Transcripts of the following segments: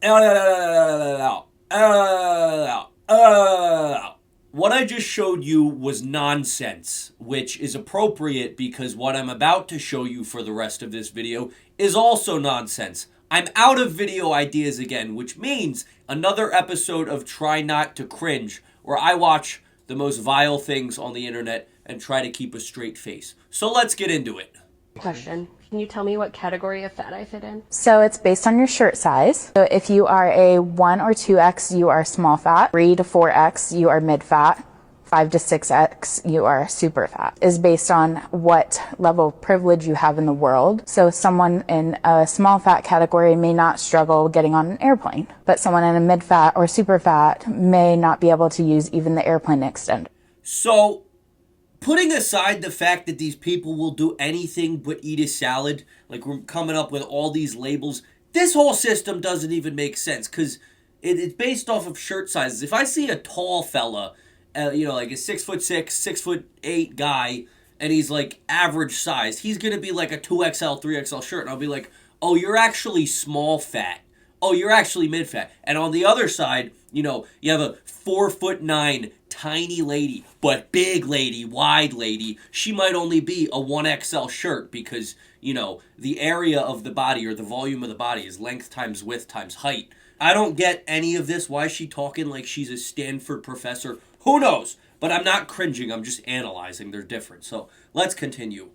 What I just showed you was nonsense, which is appropriate because what I'm about to show you for the rest of this video is also nonsense. I'm out of video ideas again, which means another episode of Try Not to Cringe, where I watch the most vile things on the internet and try to keep a straight face. So let's get into it. Question. Can you tell me what category of fat I fit in? So it's based on your shirt size. So if you are a 1 or 2X, you are small fat. 3 to 4X, you are mid fat. 5 to 6X, you are super fat. Is based on what level of privilege you have in the world. So someone in a small fat category may not struggle getting on an airplane, but someone in a mid fat or super fat may not be able to use even the airplane extender. So, putting aside the fact that these people will do anything but eat a salad, like we're coming up with all these labels, this whole system doesn't even make sense because it's based off of shirt sizes. If I see a tall fella, like a 6'6", 6'8" guy, and he's like average size, he's gonna be like a 2XL, 3XL shirt, and I'll be like, oh, you're actually small fat. Oh, you're actually mid fat. And on the other side, you have a 4'9" tiny lady, but big lady, wide lady. She might only be a 1XL shirt because, the area of the body or the volume of the body is length times width times height. I don't get any of this. Why is she talking like she's a Stanford professor? Who knows? But I'm not cringing. I'm just analyzing their difference. So let's continue.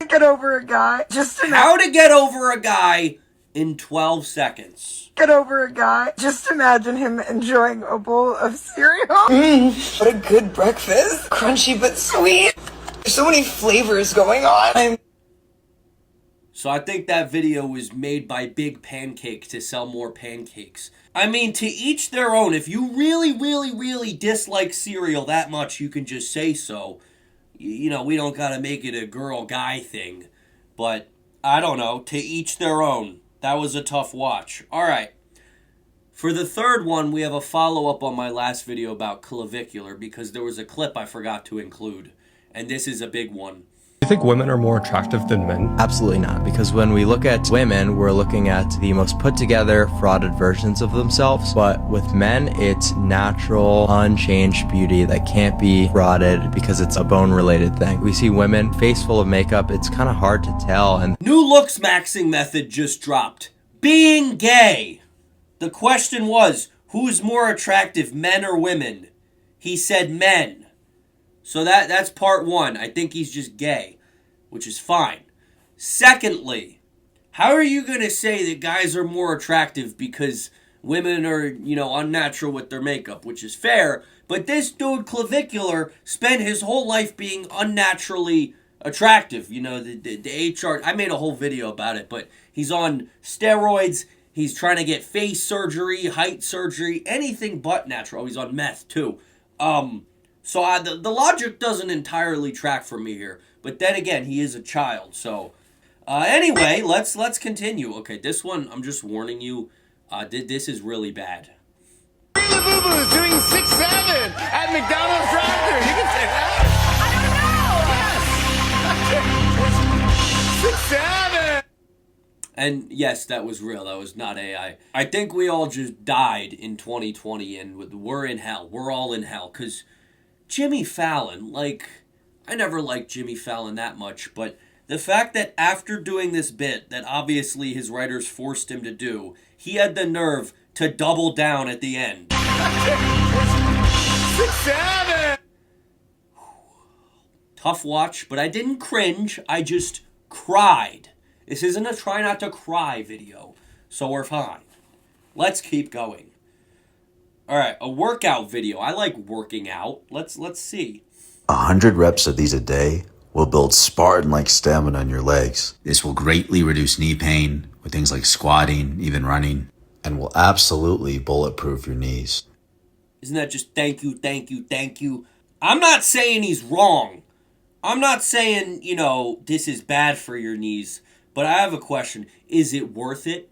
Get over a guy. How to get over a guy in 12 seconds. Get over a guy. Just imagine him enjoying a bowl of cereal. What a good breakfast. Crunchy but sweet. There's so many flavors going on. So I think that video was made by Big Pancake to sell more pancakes. I mean, to each their own. If you really, really, really dislike cereal that much, you can just say so. We don't gotta make it a girl-guy thing. But, I don't know, to each their own. That was a tough watch. Alright. For the third one, we have a follow-up on my last video about clavicular because there was a clip I forgot to include. And this is a big one. Do you think women are more attractive than men? Absolutely not, because when we look at women, we're looking at the most put together, frauded versions of themselves. But with men, it's natural, unchanged beauty that can't be frauded because it's a bone-related thing. We see women, face full of makeup, it's kind of hard to tell. And new Looksmaxxing method just dropped. Being gay. The question was, who's more attractive, men or women? He said men. So that's part one. I think he's just gay, which is fine. Secondly, how are you going to say that guys are more attractive because women are, unnatural with their makeup, which is fair, but this dude, Clavicular, spent his whole life being unnaturally attractive. The HR, I made a whole video about it, but he's on steroids, he's trying to get face surgery, height surgery, anything but natural. Oh, he's on meth, too. So the logic doesn't entirely track for me here. But then again, he is a child. So anyway, let's continue. Okay, this one, I'm just warning you, this is really bad. The boo-boo's doing 6'7" at McDonald's drive-thru. You can say that. I don't know. 6'7". And yes, that was real. That was not AI. I think we all just died in 2020, and we're in hell. We're all in hell, because Jimmy Fallon, I never liked Jimmy Fallon that much, but the fact that after doing this bit that obviously his writers forced him to do, he had the nerve to double down at the end. 6'7". Tough watch, but I didn't cringe, I just cried. This isn't a try not to cry video, so we're fine. Let's keep going. Alright, a workout video. I like working out. Let's see. 100 reps of these a day will build Spartan-like stamina in your legs. This will greatly reduce knee pain with things like squatting, even running, and will absolutely bulletproof your knees. Isn't that just thank you, thank you, thank you? I'm not saying he's wrong. I'm not saying, this is bad for your knees. But I have a question. Is it worth it?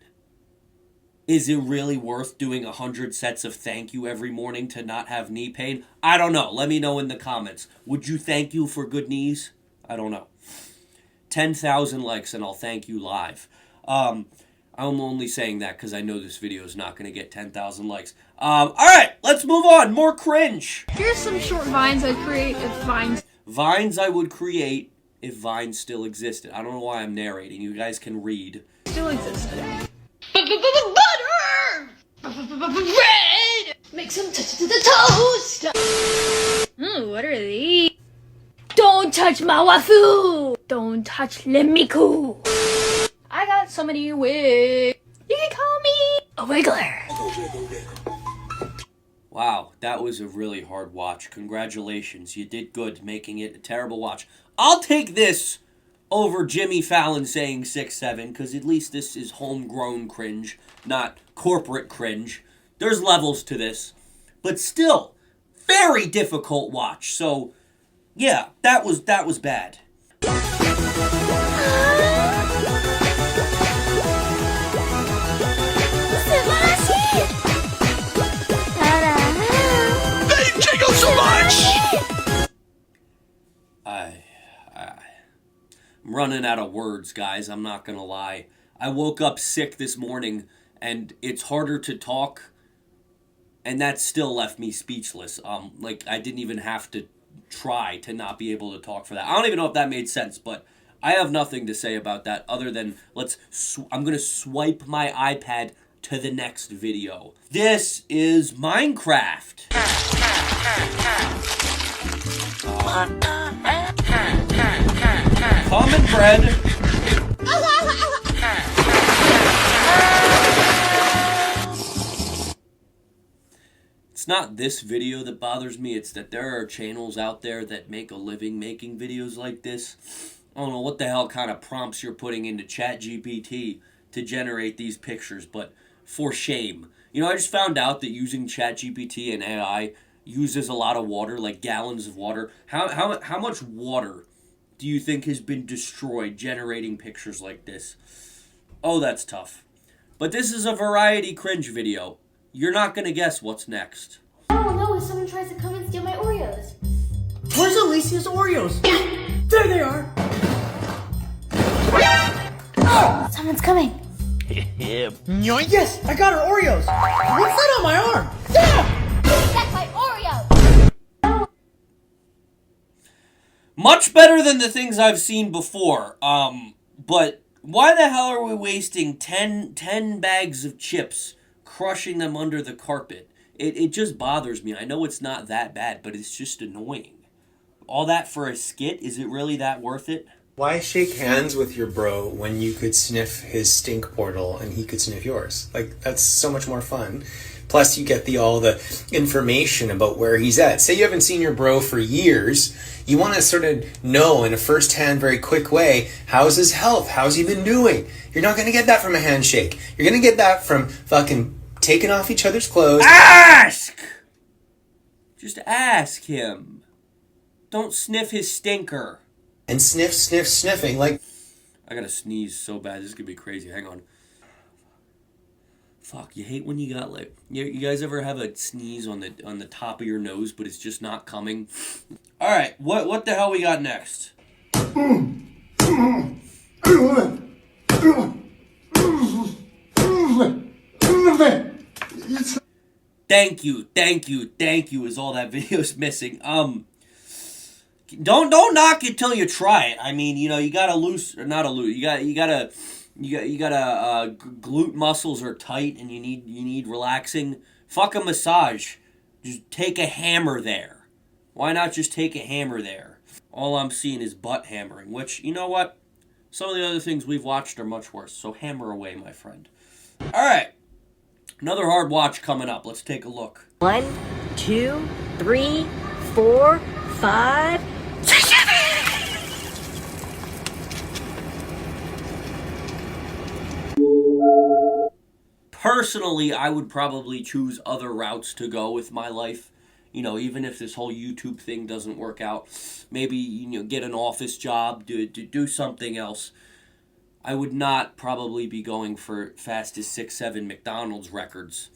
Is it really worth doing 100 sets of thank you every morning to not have knee pain? I don't know. Let me know in the comments. Would you thank you for good knees? I don't know. 10,000 likes and I'll thank you live. I'm only saying that because I know this video is not going to get 10,000 likes. Alright, let's move on. More cringe. Here's some short vines I'd create if vines Vines I would create if Vine still existed. I don't know why I'm narrating. You guys can read. still existed. Butter! Bread! Make some touch to the toast! What are these? Don't touch my wafu! Don't touch Lemiku! I got so many wigs. You can call me a wiggler. Wow, that was a really hard watch. Congratulations. You did good making it a terrible watch. I'll take this over Jimmy Fallon saying 6'7", because at least this is homegrown cringe, not corporate cringe. There's levels to this. But still, very difficult watch. So, yeah, that was bad. They jiggle so much! I'm running out of words, guys. I'm not gonna lie. I woke up sick this morning, and it's harder to talk, and that still left me speechless. Like, I didn't even have to try to not be able to talk for that. I don't even know if that made sense, but I have nothing to say about that other than I'm gonna swipe my iPad to the next video. This is Minecraft. Common bread. It's not this video that bothers me, it's that there are channels out there that make a living making videos like this. I don't know what the hell kind of prompts you're putting into ChatGPT to generate these pictures, but for shame. You know, I just found out that using ChatGPT and AI uses a lot of water, like gallons of water. How much water do you think has been destroyed generating pictures like this? Oh, that's tough. But this is a variety cringe video. You're not gonna guess what's next. Oh no, if someone tries to come and steal my Oreos. Where's Alicia's Oreos? There they are! Someone's coming. Yes, I got her Oreos! What's that on my arm? That's my Oreo! Much better than the things I've seen before. But why the hell are we wasting 10 bags of chips, crushing them under the carpet? It just bothers me. I know it's not that bad, but it's just annoying. All that for a skit? Is it really that worth it? Why shake hands with your bro when you could sniff his stink portal and he could sniff yours? Like, that's so much more fun. Plus, you get all the information about where he's at. Say you haven't seen your bro for years. You want to sort of know in a first-hand, very quick way, how's his health? How's he been doing? You're not going to get that from a handshake. You're going to get that from fucking taking off each other's clothes. Ask! Just ask him. Don't sniff his stinker. And sniffing, like... I gotta sneeze so bad. This is gonna be crazy. Hang on. Fuck, you hate when you got like... You guys ever have a sneeze on the top of your nose, but it's just not coming? Alright, what the hell we got next? Thank you is all that video's missing. Don't knock it till you try it. I mean, you know, you gotta glute muscles are tight and you need relaxing. Fuck a massage. Just take a hammer there. Why not just take a hammer there? All I'm seeing is butt hammering, which, you know what? Some of the other things we've watched are much worse, so hammer away, my friend. Alright. Another hard watch coming up. Let's take a look. 1, 2, 3, 4, 5, 6, 7! Personally, I would probably choose other routes to go with my life. You know, even if this whole YouTube thing doesn't work out, maybe, you know, get an office job, do something else. I would not probably be going for fastest 6'7" McDonald's records.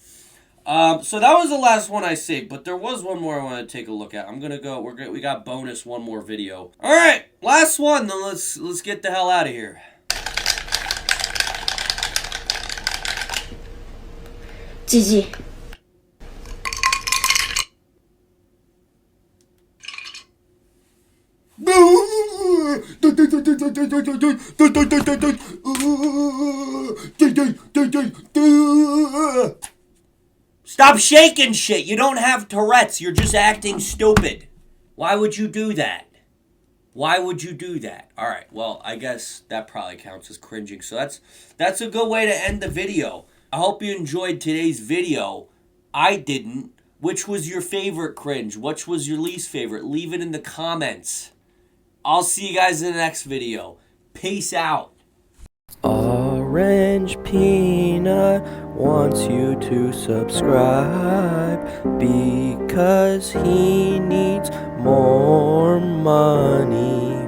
So that was the last one I saved, but there was one more I want to take a look at. I'm gonna go. We got bonus one more video. All right, last one. Then let's get the hell out of here. GG. Stop shaking shit. You don't have Tourette's. You're just acting stupid. Why would you do that? Why would you do that? All right, well, I guess that probably counts as cringing. So that's a good way to end the video. I hope you enjoyed today's video. I didn't. Which was your favorite cringe? Which was your least favorite? Leave it in the comments. I'll see you guys in the next video. Peace out. Orange Peanut wants you to subscribe because he needs more money.